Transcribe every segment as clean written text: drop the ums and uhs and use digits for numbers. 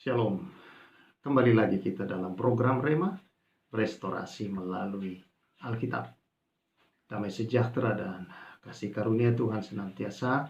Shalom, kembali lagi kita dalam program Rema, restorasi melalui Alkitab. Damai sejahtera dan kasih karunia Tuhan senantiasa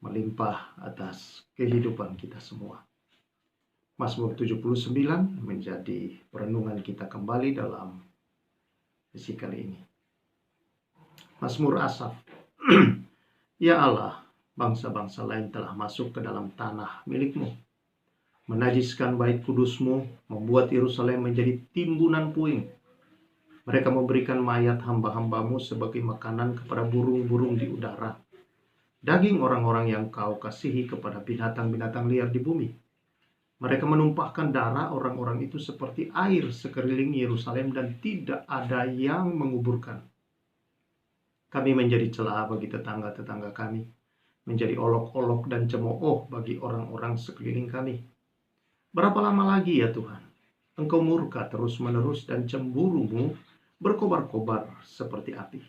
melimpah atas kehidupan kita semua. Mazmur 79 menjadi perenungan kita kembali dalam sesi kali ini. Mazmur Asaf. Ya Allah, bangsa-bangsa lain telah masuk ke dalam tanah milik-Mu, menajiskan bait kudus-Mu, membuat Yerusalem menjadi timbunan puing. Mereka memberikan mayat hamba-hamba-Mu sebagai makanan kepada burung-burung di udara, daging orang-orang yang Kau kasihi kepada binatang-binatang liar di bumi. Mereka menumpahkan darah orang-orang itu seperti air sekeliling Yerusalem dan tidak ada yang menguburkan. Kami menjadi celah bagi tetangga-tetangga kami, menjadi olok-olok dan cemooh bagi orang-orang sekeliling kami. Berapa lama lagi ya Tuhan, Engkau murka terus-menerus dan cemburu-Mu berkobar-kobar seperti api.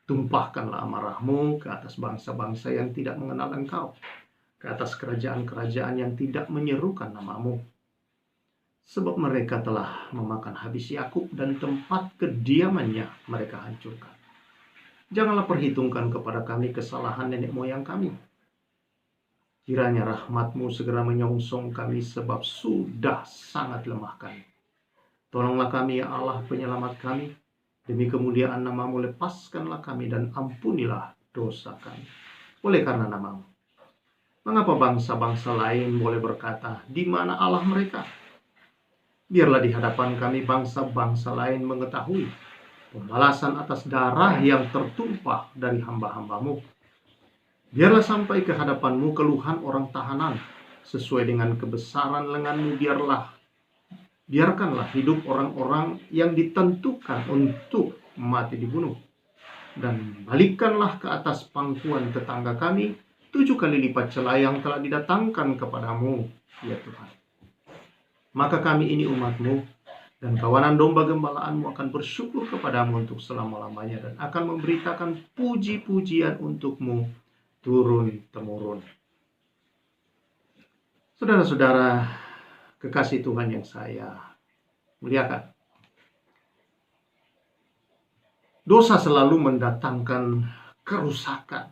Tumpahkanlah amarah-Mu ke atas bangsa-bangsa yang tidak mengenal Engkau, ke atas kerajaan-kerajaan yang tidak menyerukan nama-Mu. Sebab mereka telah memakan habis Yakub dan tempat kediamannya mereka hancurkan. Janganlah perhitungkan kepada kami kesalahan nenek moyang kami. Kiranya rahmat-Mu segera menyongsong kami sebab sudah sangat lemah kami. Tolonglah kami ya Allah penyelamat kami. Demi kemuliaan nama-Mu lepaskanlah kami dan ampunilah dosa kami. Oleh karena nama-Mu. Mengapa bangsa-bangsa lain boleh berkata, di mana Allah mereka? Biarlah di hadapan kami bangsa-bangsa lain mengetahui pembalasan atas darah yang tertumpah dari hamba-hamba-Mu. Biarlah sampai ke hadapan-Mu keluhan orang tahanan, sesuai dengan kebesaran lengan-Mu biarkanlah hidup orang-orang yang ditentukan untuk mati dibunuh. Dan balikkanlah ke atas pangkuan tetangga kami 7 kali lipat celah yang telah didatangkan kepadamu, ya Tuhan. Maka kami ini umat-Mu, dan kawanan domba gembalaan-Mu akan bersyukur kepadamu untuk selama-lamanya dan akan memberitakan puji-pujian untuk-Mu turun-temurun. Saudara-saudara, kekasih Tuhan yang saya muliakan. Dosa selalu mendatangkan kerusakan.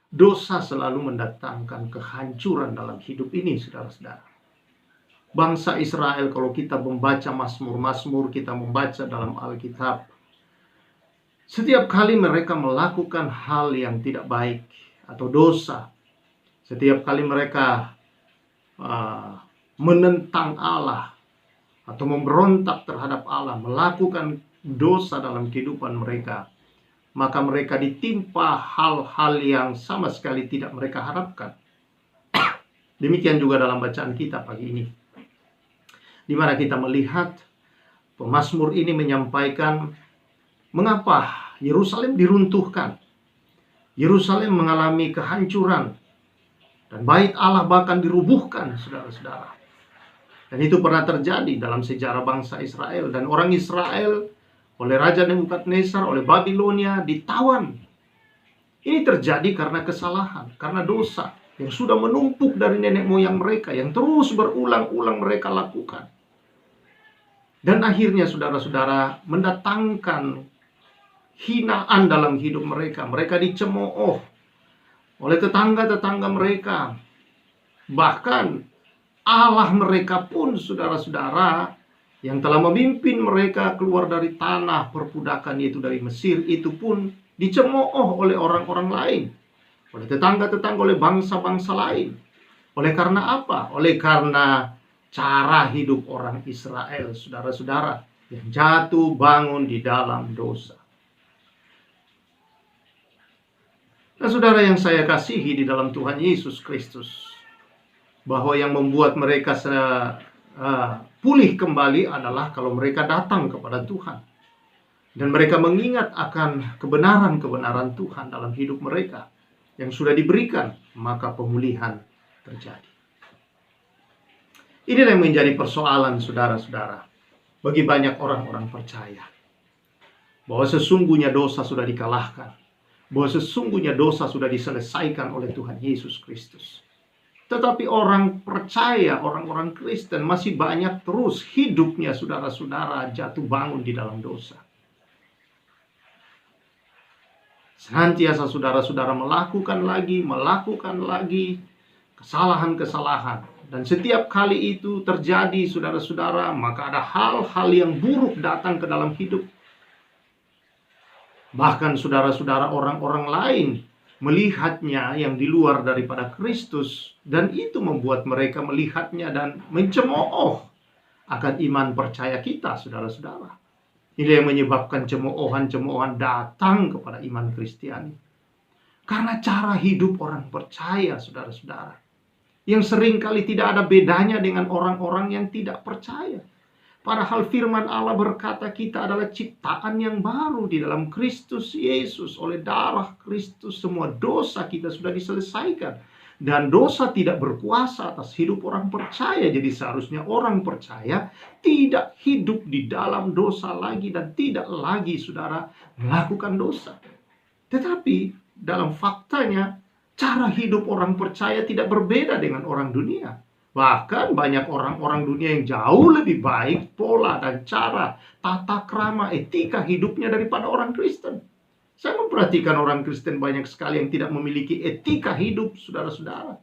Dosa selalu mendatangkan kehancuran dalam hidup ini, saudara-saudara. Bangsa Israel, kalau kita membaca Mazmur-Mazmur, kita membaca dalam Alkitab, setiap kali mereka melakukan hal yang tidak baik atau dosa, setiap kali mereka menentang Allah atau memberontak terhadap Allah, melakukan dosa dalam kehidupan mereka, maka mereka ditimpa hal-hal yang sama sekali tidak mereka harapkan. Demikian juga dalam bacaan kita pagi ini, di mana kita melihat pemazmur ini menyampaikan mengapa Yerusalem diruntuhkan, Yerusalem mengalami kehancuran, dan bait Allah bahkan dirubuhkan, saudara-saudara. Dan itu pernah terjadi dalam sejarah bangsa Israel. Dan orang Israel oleh Raja Nebukadnezar, oleh Babilonia ditawan. Ini terjadi karena kesalahan, karena dosa yang sudah menumpuk dari nenek moyang mereka, yang terus berulang-ulang mereka lakukan. Dan akhirnya saudara-saudara mendatangkan hinaan dalam hidup mereka. Mereka dicemooh oleh tetangga-tetangga mereka. Bahkan Allah mereka pun, saudara-saudara, yang telah memimpin mereka keluar dari tanah perbudakan, yaitu dari Mesir, itu pun dicemooh oleh orang-orang lain. Oleh tetangga-tetangga, oleh bangsa-bangsa lain. Oleh karena apa? Oleh karena cara hidup orang Israel, saudara-saudara, yang jatuh bangun di dalam dosa. Nah, saudara yang saya kasihi di dalam Tuhan Yesus Kristus, bahwa yang membuat mereka pulih kembali adalah kalau mereka datang kepada Tuhan. Dan mereka mengingat akan kebenaran-kebenaran Tuhan dalam hidup mereka yang sudah diberikan, maka pemulihan terjadi. Inilah yang menjadi persoalan, saudara-saudara, bagi banyak orang-orang percaya, bahwa sesungguhnya dosa sudah dikalahkan, bahwa sesungguhnya dosa sudah diselesaikan oleh Tuhan Yesus Kristus. Tetapi orang percaya, orang-orang Kristen masih banyak terus hidupnya saudara-saudara jatuh bangun di dalam dosa. Senantiasa saudara-saudara melakukan lagi kesalahan-kesalahan. Dan setiap kali itu terjadi saudara-saudara, maka ada hal-hal yang buruk datang ke dalam hidup. Bahkan saudara-saudara orang-orang lain melihatnya yang di luar daripada Kristus, dan itu membuat mereka melihatnya dan mencemooh akan iman percaya kita, saudara-saudara. Ini yang menyebabkan cemoohan-cemoohan datang kepada iman Kristiani. Karena cara hidup orang percaya, saudara-saudara, yang seringkali tidak ada bedanya dengan orang-orang yang tidak percaya. Padahal firman Allah berkata kita adalah ciptaan yang baru di dalam Kristus Yesus. Oleh darah Kristus semua dosa kita sudah diselesaikan. Dan dosa tidak berkuasa atas hidup orang percaya. Jadi seharusnya orang percaya tidak hidup di dalam dosa lagi dan tidak lagi saudara melakukan dosa. Tetapi dalam faktanya cara hidup orang percaya tidak berbeda dengan orang dunia. Bahkan banyak orang-orang dunia yang jauh lebih baik pola dan cara, tata krama, etika hidupnya daripada orang Kristen. Saya memperhatikan orang Kristen banyak sekali yang tidak memiliki etika hidup, saudara-saudara.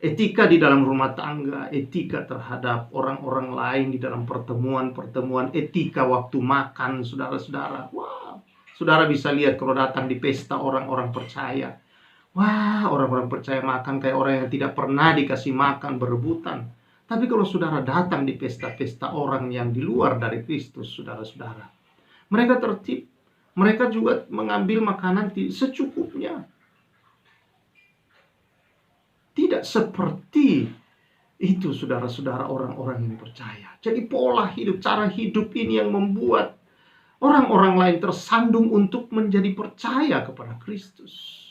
Etika di dalam rumah tangga, etika terhadap orang-orang lain di dalam pertemuan-pertemuan, etika waktu makan, saudara-saudara. Wah, saudara bisa lihat kalau datang di pesta orang-orang percaya. Wah, orang-orang percaya makan kayak orang yang tidak pernah dikasih makan, berebutan. Tapi kalau saudara datang di pesta-pesta orang yang di luar dari Kristus, saudara-saudara, mereka tertib. Mereka juga mengambil makanan secukupnya. Tidak seperti itu, saudara-saudara, orang-orang yang percaya. Jadi pola hidup, cara hidup ini yang membuat orang-orang lain tersandung untuk menjadi percaya kepada Kristus.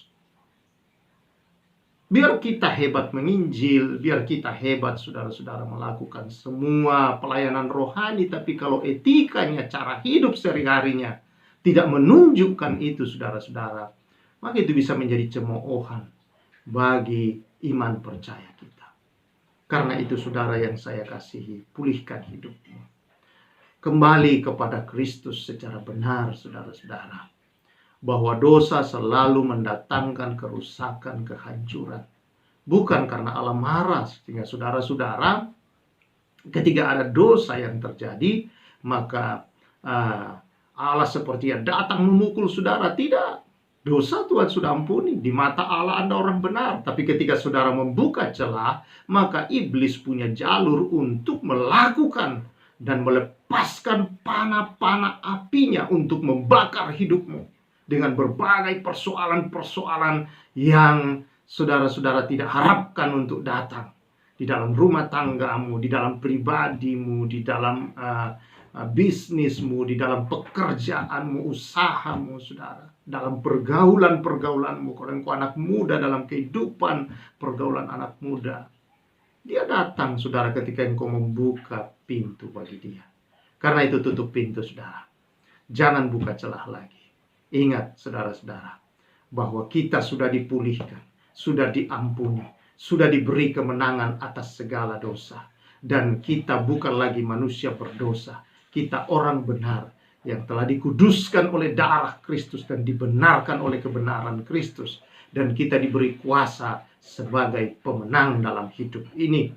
Biar kita hebat menginjil, biar kita hebat saudara-saudara melakukan semua pelayanan rohani, tapi kalau etikanya, cara hidup sehari-harinya tidak menunjukkan itu saudara-saudara, maka itu bisa menjadi cemoohan bagi iman percaya kita. Karena itu saudara yang saya kasihi, pulihkan hidupmu. Kembali kepada Kristus secara benar saudara-saudara. Bahwa dosa selalu mendatangkan kerusakan, kehancuran. Bukan karena Allah marah, sehingga saudara-saudara ketika ada dosa yang terjadi, maka Allah seperti datang memukul saudara. Tidak. Dosa Tuhan sudah ampuni. Di mata Allah Anda orang benar. Tapi ketika saudara membuka celah, maka iblis punya jalur untuk melakukan dan melepaskan panah-panah apinya untuk membakar hidupmu. Dengan berbagai persoalan-persoalan yang saudara-saudara tidak harapkan untuk datang. Di dalam rumah tanggamu, di dalam pribadimu, di dalam bisnismu, di dalam pekerjaanmu, usahamu, saudara. Dalam pergaulan-pergaulanmu, kalau engkau anak muda dalam kehidupan pergaulan anak muda. Dia datang, saudara, ketika engkau membuka pintu bagi dia. Karena itu tutup pintu, saudara. Jangan buka celah lagi. Ingat saudara-saudara, bahwa kita sudah dipulihkan, sudah diampuni, sudah diberi kemenangan atas segala dosa. Dan kita bukan lagi manusia berdosa. Kita orang benar yang telah dikuduskan oleh darah Kristus dan dibenarkan oleh kebenaran Kristus. Dan kita diberi kuasa sebagai pemenang dalam hidup ini.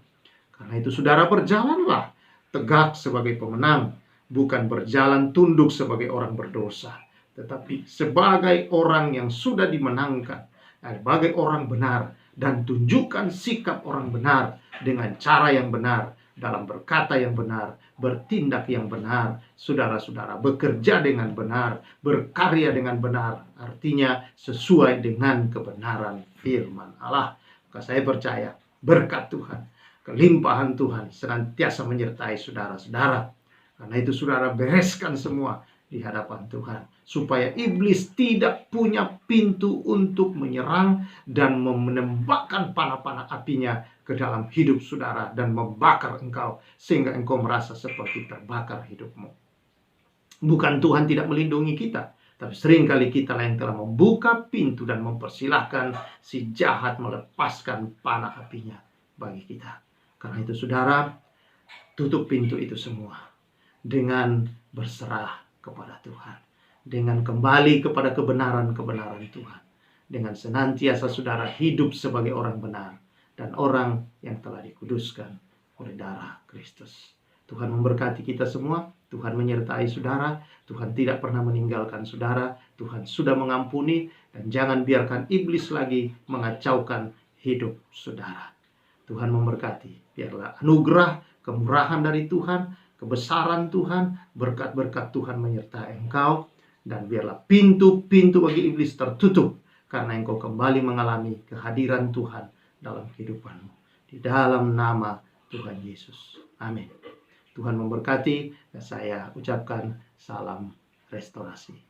Karena itu saudara, berjalanlah tegak sebagai pemenang, bukan berjalan tunduk sebagai orang berdosa, tetapi sebagai orang yang sudah dimenangkan, sebagai orang benar, dan tunjukkan sikap orang benar dengan cara yang benar, dalam berkata yang benar, bertindak yang benar, saudara-saudara, bekerja dengan benar, berkarya dengan benar, artinya sesuai dengan kebenaran firman Allah. Maka saya percaya berkat Tuhan, kelimpahan Tuhan senantiasa menyertai saudara-saudara. Karena itu saudara, bereskan semua di hadapan Tuhan, supaya iblis tidak punya pintu untuk menyerang dan menembakkan panah-panah apinya ke dalam hidup saudara dan membakar engkau sehingga engkau merasa seperti terbakar hidupmu. Bukan Tuhan tidak melindungi kita, Tapi seringkali kita lah yang telah membuka pintu dan mempersilahkan si jahat melepaskan panah apinya bagi kita. Karena itu saudara, tutup pintu itu semua dengan berserah kepada Tuhan. Dengan kembali kepada kebenaran-kebenaran Tuhan. Dengan senantiasa saudara hidup sebagai orang benar dan orang yang telah dikuduskan oleh darah Kristus. Tuhan memberkati kita semua. Tuhan menyertai saudara. Tuhan tidak pernah meninggalkan saudara. Tuhan sudah mengampuni. Dan jangan biarkan iblis lagi mengacaukan hidup saudara. Tuhan memberkati. Biarlah anugerah, kemurahan dari Tuhan, kebesaran Tuhan, berkat-berkat Tuhan menyertai engkau. Dan biarlah pintu-pintu bagi iblis tertutup. Karena engkau kembali mengalami kehadiran Tuhan dalam kehidupanmu. Di dalam nama Tuhan Yesus. Amin. Tuhan memberkati dan saya ucapkan salam restorasi.